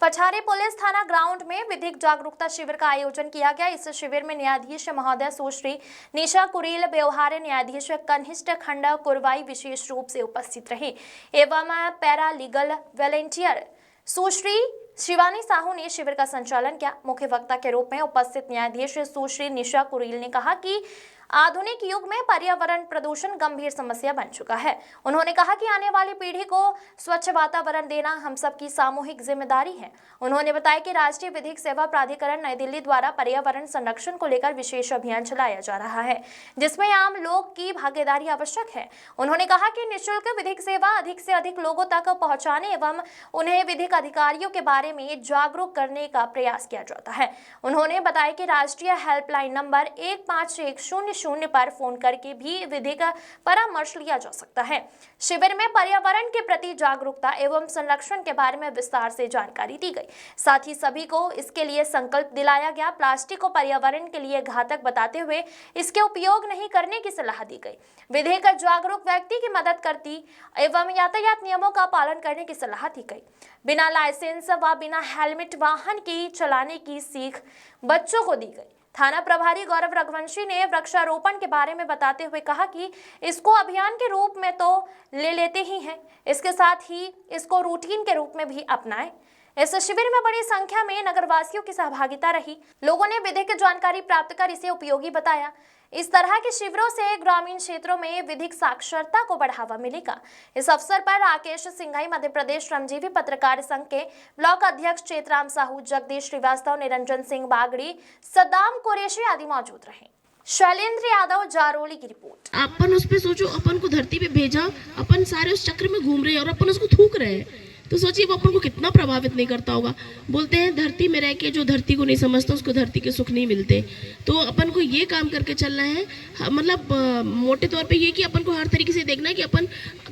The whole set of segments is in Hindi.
पछारे पुलिस थाना ग्राउंड में विधिक जागरूकता शिविर का आयोजन किया गया। इस शिविर में न्यायाधीश महोदय सुश्री निशा कुरेल, व्यवहार न्यायाधीश कनिष्ठ खंड कुरवाई विशेष रूप से उपस्थित रहे एवं पैरा लीगल वॉलंटियर सुश्री शिवानी साहू ने शिविर का संचालन किया। मुख्य वक्ता के रूप में उपस्थित न्यायाधीश सुश्री निशा कुरेल ने कहा कि आधुनिक युग में पर्यावरण प्रदूषण गंभीर समस्या बन चुका है। उन्होंने कहा कि आने वाली पीढ़ी को स्वच्छ वातावरण देना हम सबकी सामूहिक जिम्मेदारी है। उन्होंने बताया कि राष्ट्रीय विधिक सेवा प्राधिकरण नई दिल्ली द्वारा पर्यावरण संरक्षण को लेकर विशेष अभियान चलाया जा रहा है, जिसमें आम लोग की भागीदारी आवश्यक है। उन्होंने कहा कि निःशुल्क विधिक सेवा अधिक से अधिक लोगों तक पहुंचाने एवं उन्हें विधिक अधिकारियों के बारे में जागरूक करने का प्रयास किया जाता है। उन्होंने बताया कि राष्ट्रीय हेल्पलाइन नंबर 1510 पर फोन करके भी विधिक परामर्श लिया जा सकता है। शिविर में पर्यावरण के प्रति जागरूकता एवं संरक्षण के बारे में विस्तार से जानकारी दी गई। साथ ही सभी को इसके लिए संकल्प दिलाया गया। प्लास्टिक को पर्यावरण के लिए घातक बताते हुए इसके उपयोग नहीं करने की सलाह दी गई। विधिक जागरूक व्यक्ति की मदद करती एवं यातायात नियमों का पालन करने की सलाह दी गई। बिना लाइसेंस व बिना हेलमेट वाहन की चलाने की सीख बच्चों को दी गई। थाना प्रभारी गौरव रघुवंशी ने वृक्षारोपण के बारे में बताते हुए कहा कि इसको अभियान के रूप में तो ले लेते ही हैं, इसके साथ ही इसको रूटीन के रूप में भी अपनाएं। इस शिविर में बड़ी संख्या में नगरवासियों की सहभागिता रही। लोगों ने विधिक जानकारी प्राप्त कर इसे उपयोगी बताया। इस तरह के शिविरों से ग्रामीण क्षेत्रों में विधिक साक्षरता को बढ़ावा मिलेगा। इस अवसर पर राकेश सिंघाई, मध्य प्रदेश श्रमजीवी पत्रकार संघ के ब्लॉक अध्यक्ष चेतराम साहू, जगदीश श्रीवास्तव, निरंजन सिंह बागड़ी, सद्दाम कुरैशी आदि मौजूद रहे। शैलेंद्र यादव, जारोली की रिपोर्ट। अपन उस पे सोचो, अपन को धरती पे भेजा, अपन सारे उस चक्र में घूम रहे हैं और अपन उसको थूक रहे हैं, तो सोचिए वो अपन को कितना प्रभावित नहीं करता होगा। बोलते हैं धरती में रह के जो धरती को नहीं समझता उसको धरती के सुख नहीं मिलते। तो अपन को ये काम करके चलना है। मतलब मोटे तौर पे ये कि अपन को हर तरीके से देखना है कि अपन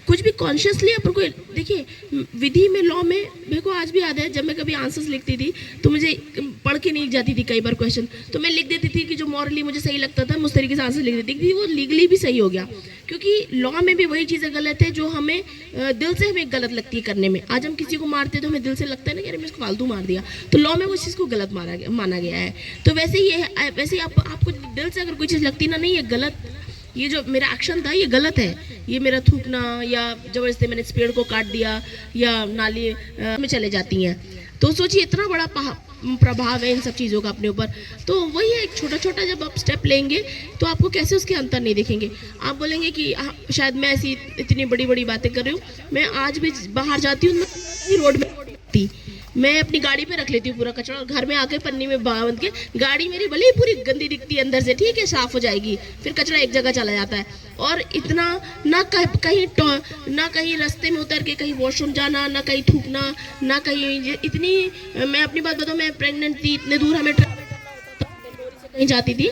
कुछ भी कॉन्शियसली अपन को देखिए। विधि में, लॉ में, मेरे को आज भी याद है जब मैं कभी आंसर्स लिखती थी तो मुझे पढ़ के नहीं जाती थी कई बार क्वेश्चन, तो मैं लिख देती थी कि जो मॉरली मुझे सही लगता था मैं उस तरीके से आंसर लिख देती थी। वो लीगली भी सही हो गया, क्योंकि लॉ में भी वही चीज़ें गलत है जो हमें दिल से हमें गलत लगती है करने में। आज हम किसी को मारते तो हमें दिल से लगता है ना कि अरे मैं इसको फालतू मार दिया, तो लॉ में वो चीज़ को गलत माना गया है। तो वैसे ही है, वैसे ही आपको दिल से अगर कोई चीज़ लगती ना, नहीं ये गलत, ये जो मेरा एक्शन था ये गलत है, ये मेरा थूकना या जबरदस्ती मैंने इस पेड़ को काट दिया या नाली में चले जाती हैं, तो सोचिए इतना बड़ा प्रभाव है इन सब चीज़ों का अपने ऊपर। तो वही है, एक छोटा छोटा जब आप स्टेप लेंगे तो आपको कैसे उसके अंतर नहीं दिखेंगे। आप बोलेंगे कि शायद मैं ऐसी इतनी बड़ी बड़ी बातें कर रही हूँ, मैं आज भी बाहर जाती हूँ, मैं रोड में मैं अपनी गाड़ी पे रख लेती हूँ पूरा कचरा, और घर में आके पन्नी में बांध के, गाड़ी मेरी भले ही पूरी गंदी दिखती है अंदर से, ठीक है, साफ हो जाएगी, फिर कचरा एक जगह चला जाता है। और इतना ना कहीं रास्ते में उतर के कहीं वॉशरूम जाना, ना कहीं थूकना, ना कहीं इतनी, मैं अपनी बात बताऊँ, मैं प्रेग्नेंट थी, इतने दूर हमें कहीं जाती थी,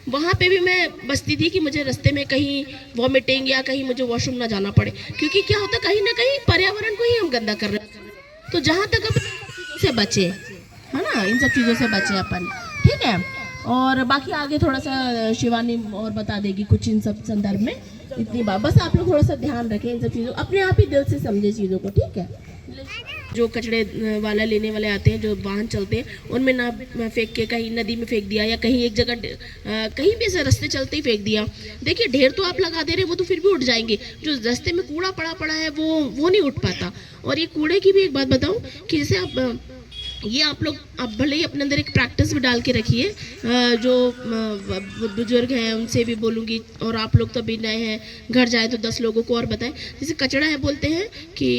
वहाँ पे भी मैं बचती थी कि मुझे रास्ते में कहीं वॉमिटिंग या कहीं मुझे वॉशरूम ना जाना पड़े, क्योंकि क्या होता कहीं ना कहीं पर्यावरण को ही हम गंदा कर रहे हैं। तो जहाँ तक अपन से बचे, है ना, इन सब चीज़ों से बचे अपन, ठीक है। और बाकी आगे थोड़ा सा शिवानी और बता देगी कुछ इन सब संदर्भ में। इतनी बात बस आप लोग थोड़ा सा ध्यान रखें इन सब चीज़ों, अपने आप ही दिल से समझे चीज़ों को, ठीक है। जो कचड़े वाला लेने वाले आते हैं, जो वाहन चलते हैं, उनमें ना फेंक के कहीं नदी में फेंक दिया या कहीं एक जगह कहीं भी ऐसे रास्ते चलते ही फेंक दिया। देखिए ढेर तो आप लगा दे रहे हैं, वो तो फिर भी उठ जाएंगे, जो रास्ते में कूड़ा पड़ा है वो नहीं उठ पाता। और ये कूड़े की भी एक बात बताऊं कि जैसे आप लोग भले ही अपने अंदर एक प्रैक्टिस भी डाल के रखिए, जो बुजुर्ग हैं उनसे भी बोलूँगी, और आप लोग तो अभी नए हैं, घर जाए तो 10 लोगों को और बताएं। जैसे कचड़ा है, बोलते हैं कि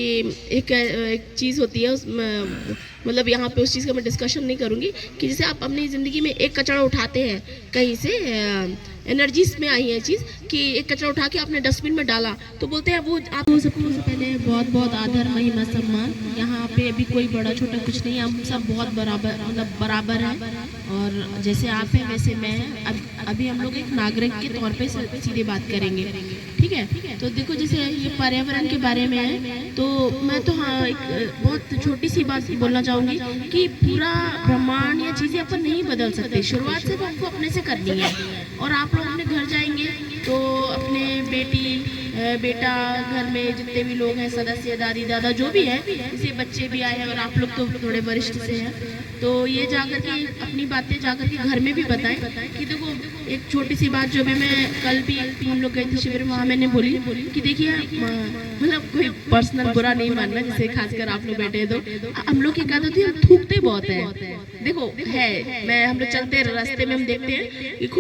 एक चीज़ होती है उसमें, मतलब यहाँ पे उस चीज़ का मैं डिस्कशन नहीं करूँगी, कि जैसे आप अपनी ज़िंदगी में एक कचड़ा उठाते हैं कहीं से, एनर्जीज में आई है चीज़ कि एक कचरा उठा के आपने डस्टबिन में डाला, तो बोलते हैं वो आप सबको से पहले बहुत बहुत आदर, महिमा, सम्मान। यहाँ पे अभी कोई बड़ा छोटा कुछ नहीं, हम सब बहुत बराबर, मतलब बराबर हैं। और जैसे आप हैं वैसे मैं हैं। अभी हम लोग एक नागरिक के तौर पे सीधे बात करेंगे, ठीक है। तो देखो जैसे ये पर्यावरण के बारे में है, तो मैं तो हाँ एक बहुत छोटी सी बात बोलना चाहूँगी कि पूरा ब्रह्मांड या चीज़ें अपन नहीं बदल सकते, शुरुआत सिर्फ हमको अपने से करनी है। और आप लोग अपने घर जाएंगे तो अपने बेटी बेटा, घर में जितने भी लोग हैं, सदस्य, दादी दादा जो भी हैं, इसे बच्चे भी आए हैं और आप लोग तो थोड़े वरिष्ठ से हैं, तो ये जाकर के अपनी बातें जाकर के घर में भी बताएं कि देखो एक छोटी सी बात जो भी मैं कल भी हम लोग गए थे शिविर में, वहाँ मैंने बोली कि देखिए मतलब कोई पर्सनल बुरा नहीं मानना, जैसे खासकर आप लोग बैठे तो हम लोग की क्या होती है, हम थूकते बहुत है। देखो है, मैं हम लोग चलते रास्ते में हम देखते हैं कि